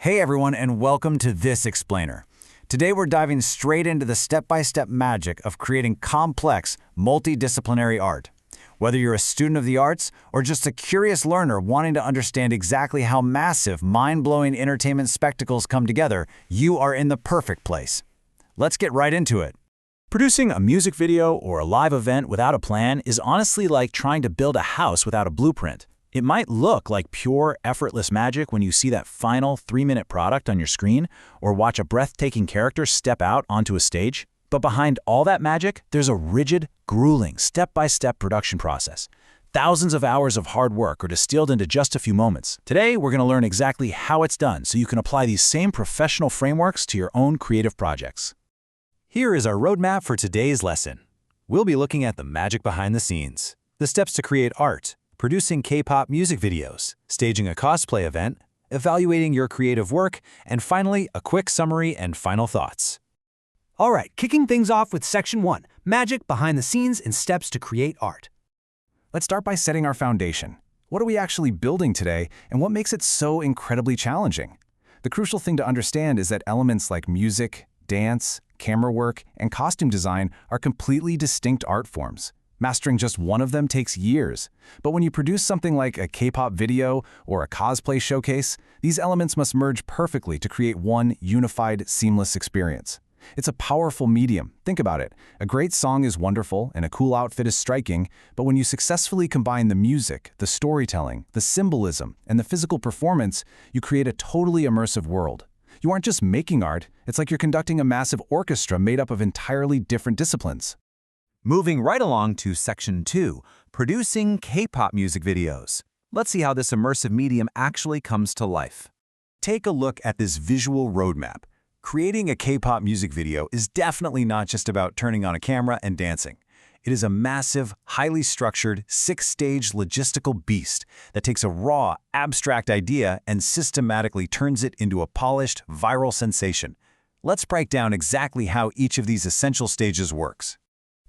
Hey everyone, and welcome to This Explainer. Today we're diving straight into the step-by-step magic of creating complex, multidisciplinary art. Whether you're a student of the arts or just a curious learner wanting to understand exactly how massive, mind-blowing entertainment spectacles come together, you are in the perfect place. Let's get right into it. Producing a music video or a live event without a plan is honestly like trying to build a house without a blueprint. It might look like pure, effortless magic when you see that final 3-minute product on your screen or watch a breathtaking character step out onto a stage. But behind all that magic, there's a rigid, grueling, step-by-step production process. Thousands of hours of hard work are distilled into just a few moments. Today, we're going to learn exactly how it's done so you can apply these same professional frameworks to your own creative projects. Here is our roadmap for today's lesson. We'll be looking at the magic behind the scenes, the steps to create art, producing K-pop music videos, staging a cosplay event, evaluating your creative work, and finally, a quick summary and final thoughts. All right, kicking things off with Section 1, Magic Behind the Scenes and Steps to Create Art. Let's start by setting our foundation. What are we actually building today, and what makes it so incredibly challenging? The crucial thing to understand is that elements like music, dance, camera work, and costume design are completely distinct art forms. Mastering just one of them takes years. But when you produce something like a K-pop video or a cosplay showcase, these elements must merge perfectly to create one unified, seamless experience. It's a powerful medium. Think about it. A great song is wonderful and a cool outfit is striking, but when you successfully combine the music, the storytelling, the symbolism, and the physical performance, you create a totally immersive world. You aren't just making art, it's like you're conducting a massive orchestra made up of entirely different disciplines. Moving right along to Section 2, Producing K-pop music videos. Let's see how this immersive medium actually comes to life. Take a look at this visual roadmap. Creating a K-pop music video is definitely not just about turning on a camera and dancing. It is a massive, highly structured, 6-stage logistical beast that takes a raw, abstract idea and systematically turns it into a polished, viral sensation. Let's break down exactly how each of these essential stages works.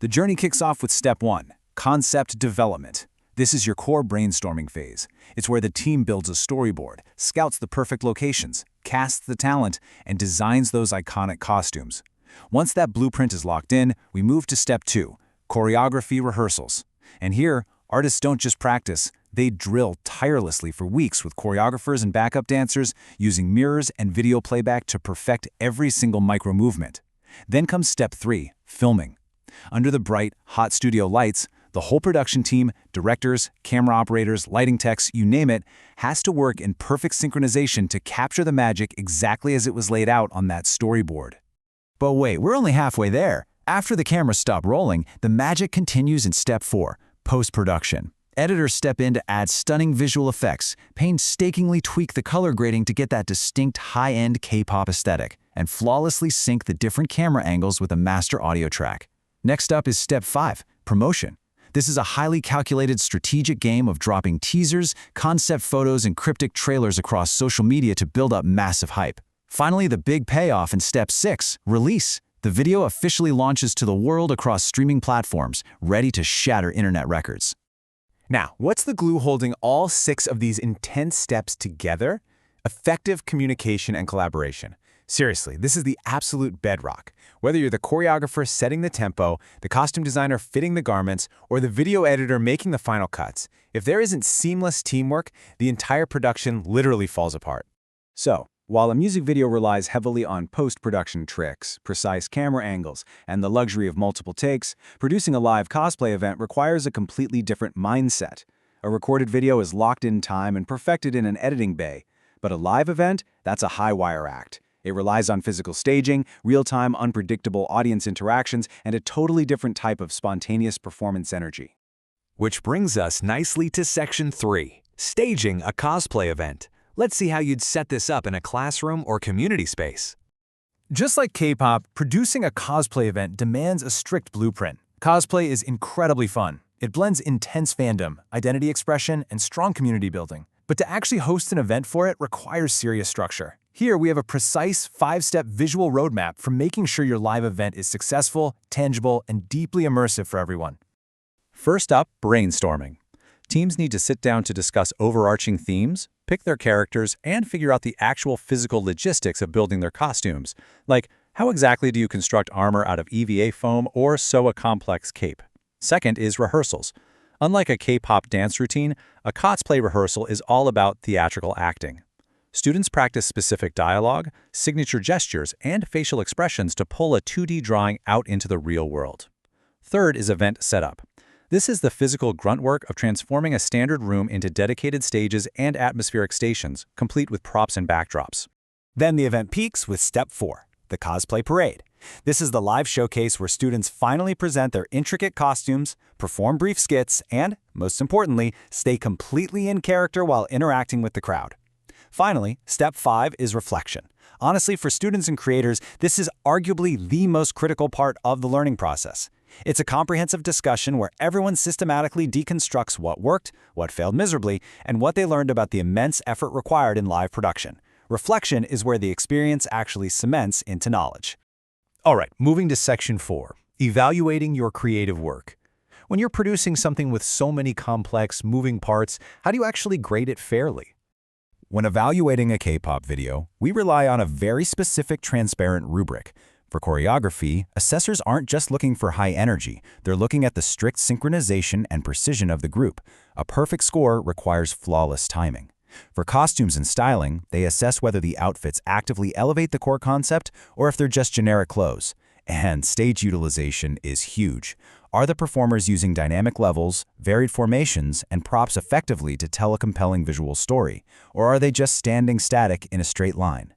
The journey kicks off with Step 1, Concept Development. This is your core brainstorming phase. It's where the team builds a storyboard, scouts the perfect locations, casts the talent, and designs those iconic costumes. Once that blueprint is locked in, we move to Step 2, Choreography Rehearsals. And here, artists don't just practice, they drill tirelessly for weeks with choreographers and backup dancers using mirrors and video playback to perfect every single micro-movement. Then comes Step 3, Filming. Under the bright, hot studio lights, the whole production team, directors, camera operators, lighting techs, you name it, has to work in perfect synchronization to capture the magic exactly as it was laid out on that storyboard. But wait, we're only halfway there. After the cameras stop rolling, the magic continues in Step 4, Post-production. Editors step in to add stunning visual effects, painstakingly tweak the color grading to get that distinct high-end K-pop aesthetic, and flawlessly sync the different camera angles with a master audio track. Next up is Step 5, Promotion. This is a highly calculated strategic game of dropping teasers, concept photos, and cryptic trailers across social media to build up massive hype. Finally, the big payoff in Step 6, Release. The video officially launches to the world across streaming platforms, ready to shatter internet records. Now, what's the glue holding all 6 of these intense steps together? Effective communication and collaboration. Seriously, this is the absolute bedrock. Whether you're the choreographer setting the tempo, the costume designer fitting the garments, or the video editor making the final cuts, if there isn't seamless teamwork, the entire production literally falls apart. So, while a music video relies heavily on post-production tricks, precise camera angles, and the luxury of multiple takes, producing a live cosplay event requires a completely different mindset. A recorded video is locked in time and perfected in an editing bay, but a live event, that's a high-wire act. It relies on physical staging, real-time, unpredictable audience interactions, and a totally different type of spontaneous performance energy. Which brings us nicely to Section 3, Staging a cosplay event. Let's see how you'd set this up in a classroom or community space. Just like K-pop, producing a cosplay event demands a strict blueprint. Cosplay is incredibly fun. It blends intense fandom, identity expression, and strong community building. But to actually host an event for it requires serious structure. Here we have a precise 5-step visual roadmap for making sure your live event is successful, tangible, and deeply immersive for everyone. First up, brainstorming. Teams need to sit down to discuss overarching themes, pick their characters, and figure out the actual physical logistics of building their costumes, like how exactly do you construct armor out of EVA foam or sew a complex cape? Second is rehearsals. Unlike a K-pop dance routine, a cosplay rehearsal is all about theatrical acting. Students practice specific dialogue, signature gestures, and facial expressions to pull a 2D drawing out into the real world. Third is event setup. This is the physical grunt work of transforming a standard room into dedicated stages and atmospheric stations, complete with props and backdrops. Then the event peaks with Step 4, the cosplay parade. This is the live showcase where students finally present their intricate costumes, perform brief skits, and, most importantly, stay completely in character while interacting with the crowd. Finally, Step 5 is reflection. Honestly, for students and creators, this is arguably the most critical part of the learning process. It's a comprehensive discussion where everyone systematically deconstructs what worked, what failed miserably, and what they learned about the immense effort required in live production. Reflection is where the experience actually cements into knowledge. All right, moving to Section 4, evaluating your creative work. When you're producing something with so many complex, moving parts, how do you actually grade it fairly? When evaluating a K-pop video, we rely on a very specific transparent rubric. For choreography, assessors aren't just looking for high energy, they're looking at the strict synchronization and precision of the group. A perfect score requires flawless timing. For costumes and styling, they assess whether the outfits actively elevate the core concept or if they're just generic clothes. And stage utilization is huge. Are the performers using dynamic levels, varied formations, and props effectively to tell a compelling visual story? Or are they just standing static in a straight line?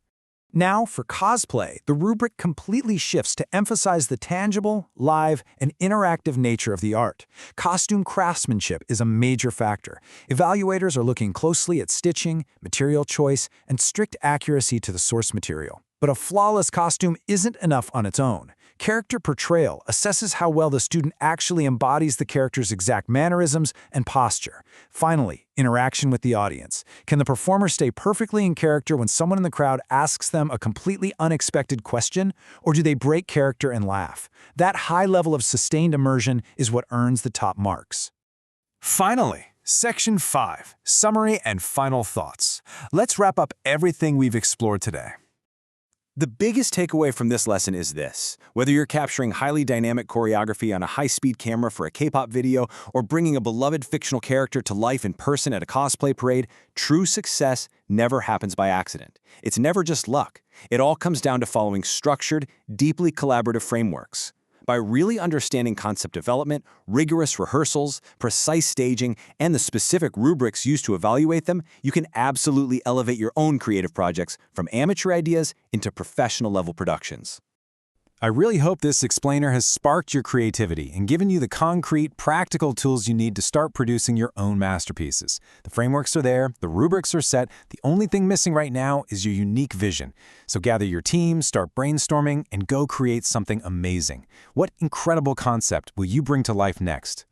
Now, for cosplay, the rubric completely shifts to emphasize the tangible, live, and interactive nature of the art. Costume craftsmanship is a major factor. Evaluators are looking closely at stitching, material choice, and strict accuracy to the source material. But a flawless costume isn't enough on its own. Character portrayal assesses how well the student actually embodies the character's exact mannerisms and posture. Finally, interaction with the audience. Can the performer stay perfectly in character when someone in the crowd asks them a completely unexpected question, or do they break character and laugh? That high level of sustained immersion is what earns the top marks. Finally, Section 5, Summary and Final Thoughts. Let's wrap up everything we've explored today. The biggest takeaway from this lesson is this. Whether you're capturing highly dynamic choreography on a high-speed camera for a K-pop video or bringing a beloved fictional character to life in person at a cosplay parade, true success never happens by accident. It's never just luck. It all comes down to following structured, deeply collaborative frameworks. By really understanding concept development, rigorous rehearsals, precise staging, and the specific rubrics used to evaluate them, you can absolutely elevate your own creative projects from amateur ideas into professional-level productions. I really hope this explainer has sparked your creativity and given you the concrete, practical tools you need to start producing your own masterpieces. The frameworks are there, the rubrics are set, the only thing missing right now is your unique vision. So gather your team, start brainstorming, and go create something amazing. What incredible concept will you bring to life next?